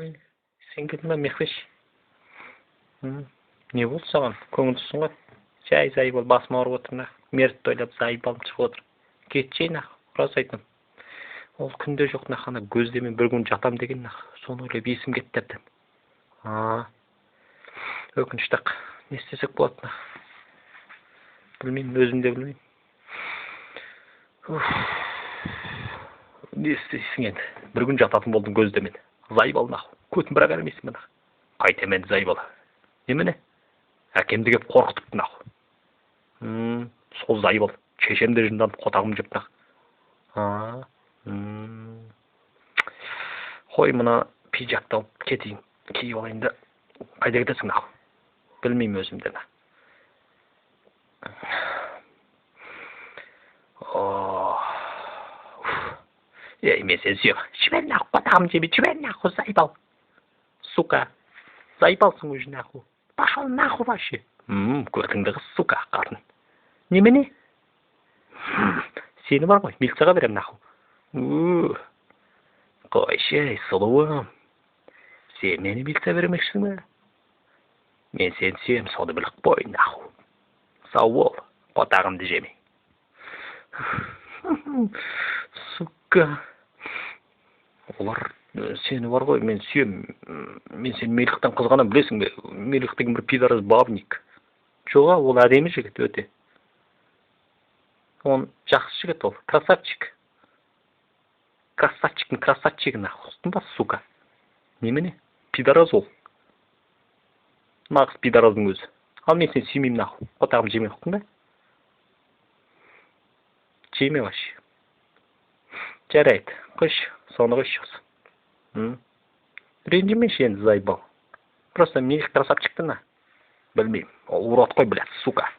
Ой, сен келдің ба, Мехвеш? Не болды саған? Көңілдісің ғой. Жай бол, басым ауырып отыр. Мерітті ойлап, зайыбалым шығып отыр. Кетшей, рас айтам. Ол күнде жоқ, ана көздемен бір күн жатам деген, соны ойлап есім кетті әбден. Өкінішті ақ. Не істесек болады? Білмеймін, өзім де білмеймін. Не істейсің енді? Бір күн жататын болдың көздемен. Зайыбал, көтін бірақ әрмейсің, қайтем енді зайыбал. Немене? Әкемді кеп қорқытыпты. Сол зайыбал. Шешемді жынданып қотағым жеп. Қой, мына пиджакты алып кетейін, киіп алайын да. Қайда кетесің? Білмеймін өзімді. Мен сен сүйем. Жібер қотағым жебе, жібер зайыбал. Сука. Зайыбалсың өзі Пошел вообще. Көтіңді қыз, сука, қарын. Немене? Сені бар ғой, милицияға берем Қойшы, сұлуым. Сен мені милиция бермекшісің бе? Мен сен сүйем, соны біліп қой, Сау бол, қотағымды жемей. Сука. Олар сені бар ғой, мен сүйем. Мен сені Мелихтен қызғанам, білесің бе? Мелих деген бір пидорас бабник. Жоға, ол әдемі жігіт өте. Он жақсы жігіт ол, красавчик. Красавчигін, ұстын ба, сука. Немене? Пидорас ол. Нағыз пидораздың өзі. Ал мен сен сүймеймін, қотағым жемей қоқтың ба? Жеме вообще. Жарайды, қойш, соны қойш осы. Ренжімеші енді, зайыбал. Просто Мелих красавчикті. Білмеймін, ол урод қой, блядь, сука.